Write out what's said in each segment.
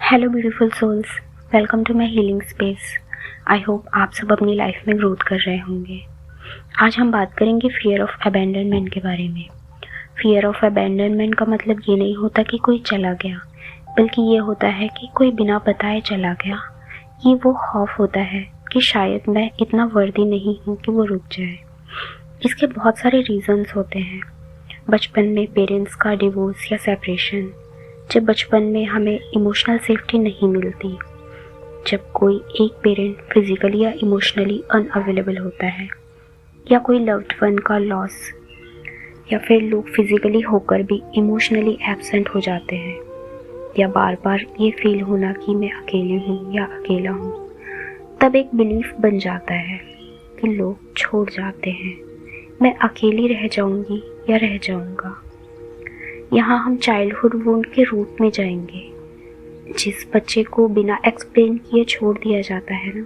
Hello beautiful souls, welcome to my healing space. I hope आप सब अपनी life में ग्रोथ कर रहे होंगे। आज हम बात करेंगे फियर ऑफ अबैंडनमेंट के बारे में। फियर ऑफ अबैंडनमेंट का मतलब ये नहीं होता कि कोई चला गया, बल्कि ये होता है कि कोई बिना बताए चला गया। ये वो खौफ होता है कि शायद मैं इतना वर्दी नहीं हूँ कि वो रुक जाए। इसके बहुत सारे रीज़न्स होते हैं। बचपन में पेरेंट्स का डिवोर्स या सेपरेशन, जब बचपन में हमें इमोशनल सेफ्टी नहीं मिलती, जब कोई एक पेरेंट फिजिकली या इमोशनली अनअवेलेबल होता है, या कोई लव्ड वन का लॉस, या फिर लोग फिजिकली होकर भी इमोशनली एब्सेंट हो जाते हैं, या बार बार ये फील होना कि मैं अकेली हूँ या अकेला हूँ, तब एक बिलीफ बन जाता है कि लोग छोड़ जाते हैं, मैं अकेली रह जाऊँगी या रह जाऊँगा। यहाँ हम चाइल्डहुड वुंड के रूट में जाएंगे। जिस बच्चे को बिना एक्सप्लेन किए छोड़ दिया जाता है ना,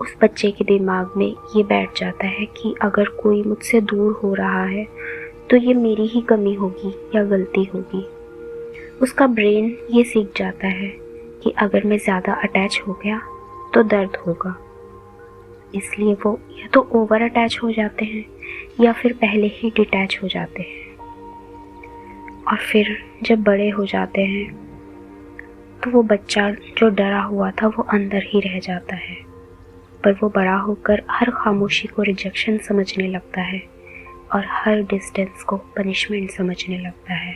उस बच्चे के दिमाग में ये बैठ जाता है कि अगर कोई मुझसे दूर हो रहा है तो ये मेरी ही कमी होगी या गलती होगी। उसका ब्रेन ये सीख जाता है कि अगर मैं ज़्यादा अटैच हो गया तो दर्द होगा, इसलिए वो या तो ओवर अटैच हो जाते हैं या फिर पहले ही डिटैच हो जाते हैं। और फिर जब बड़े हो जाते हैं तो वो बच्चा जो डरा हुआ था वो अंदर ही रह जाता है, पर वो बड़ा होकर हर खामोशी को रिजेक्शन समझने लगता है और हर डिस्टेंस को पनिशमेंट समझने लगता है।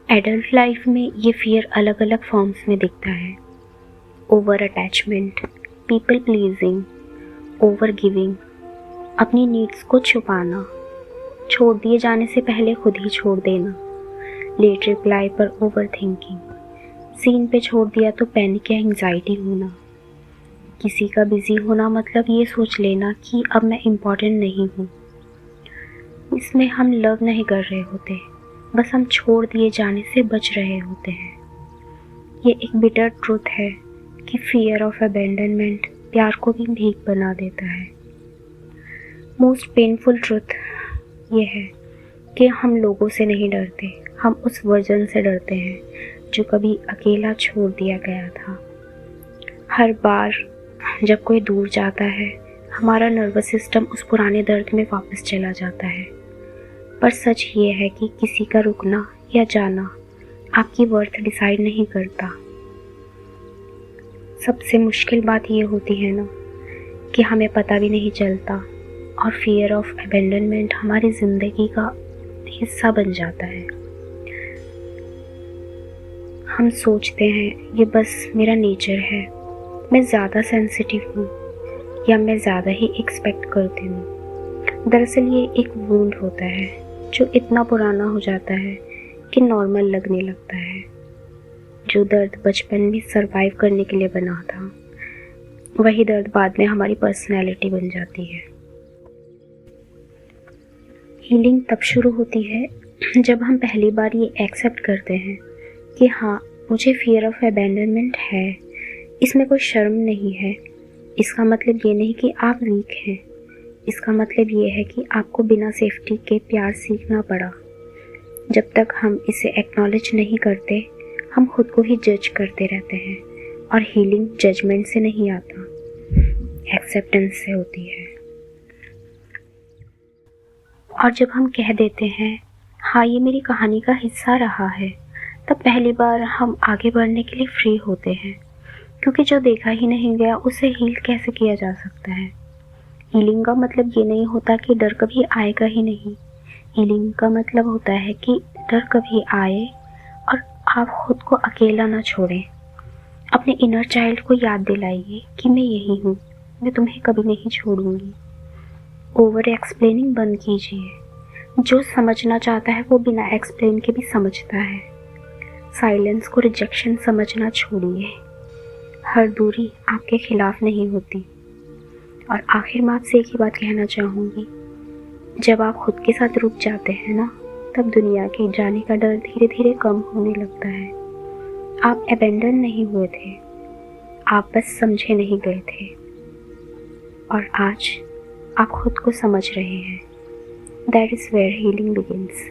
एडल्ट लाइफ में ये फियर अलग अलग फॉर्म्स में दिखता है। Over attachment, people pleasing, over giving, अपनी नीड्स को छुपाना, छोड़ दिए जाने से पहले खुद ही छोड़ देना, लेट रिप्लाई पर ओवर थिंकिंग, सीन पे छोड़ दिया तो पैनिक या एंग्जाइटी होना, किसी का बिजी होना मतलब ये सोच लेना कि अब मैं इम्पोर्टेंट नहीं हूँ। इसमें हम लव नहीं कर रहे होते, बस हम छोड़ दिए जाने से बच रहे होते हैं। ये एक बिटर ट्रूथ है कि फियर ऑफ अबैंडनमेंट प्यार को भी भीख बना देता है। मोस्ट पेनफुल ट्रूथ ये है कि हम लोगों से नहीं डरते, हम उस वर्जन से डरते हैं जो कभी अकेला छोड़ दिया गया था। हर बार जब कोई दूर जाता है, हमारा नर्वस सिस्टम उस पुराने दर्द में वापस चला जाता है। पर सच ये है कि किसी का रुकना या जाना आपकी वर्थ डिसाइड नहीं करता। सबसे मुश्किल बात ये होती है ना कि हमें पता भी नहीं चलता और फियर ऑफ अबैंडनमेंट हमारी ज़िंदगी का हिस्सा बन जाता है। हम सोचते हैं ये बस मेरा नेचर है, मैं ज़्यादा सेंसिटिव हूँ या मैं ज़्यादा ही एक्सपेक्ट करती हूँ। दरअसल ये एक वुंड होता है जो इतना पुराना हो जाता है कि नॉर्मल लगने लगता है। जो दर्द बचपन में सरवाइव करने के लिए बना था, वही दर्द बाद में हमारी पर्सनैलिटी बन जाती है। हीलिंग तब शुरू होती है जब हम पहली बार ये एक्सेप्ट करते हैं कि हाँ, मुझे फियर ऑफ अबैंडनमेंट है। इसमें कोई शर्म नहीं है। इसका मतलब ये नहीं कि आप वीक हैं, इसका मतलब ये है कि आपको बिना सेफ्टी के प्यार सीखना पड़ा। जब तक हम इसे एक्नॉलेज नहीं करते, हम खुद को ही जज करते रहते हैं। और हीलिंग जजमेंट से नहीं आता, एक्सेप्टेंस से होती है। और जब हम कह देते हैं हाँ, ये मेरी कहानी का हिस्सा रहा है, तब पहली बार हम आगे बढ़ने के लिए फ्री होते हैं, क्योंकि जो देखा ही नहीं गया उसे हील कैसे किया जा सकता है। हीलिंग का मतलब ये नहीं होता कि डर कभी आएगा ही नहीं। हीलिंग का मतलब होता है कि डर कभी आए और आप खुद को अकेला ना छोड़ें। अपने इनर चाइल्ड को याद दिलाइए कि मैं यही हूँ, मैं तुम्हें कभी नहीं छोड़ूंगी। ओवर एक्सप्लेनिंग बंद कीजिए। जो समझना चाहता है वो बिना एक्सप्लेन के भी समझता है। साइलेंस को रिजेक्शन समझना छोड़िए। हर दूरी आपके खिलाफ नहीं होती। और आखिर में आपसे एक ही बात कहना चाहूँगी, जब आप खुद के साथ रुक जाते हैं ना, तब दुनिया के जाने का डर धीरे धीरे कम होने लगता है। आप अबैंडन नहीं हुए थे, आप बस समझे नहीं गए थे। और आज आप खुद को समझ रहे हैं। That is where healing begins.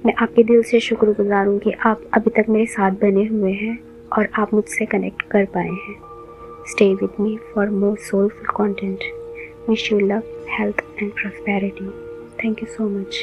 मैं आपके दिल से शुक्रगुज़ार हूँ कि आप अभी तक मेरे साथ बने हुए हैं और आप मुझसे कनेक्ट कर पाए हैं। Stay with me for more soulful content. Wish you love, health and prosperity. Thank you so much.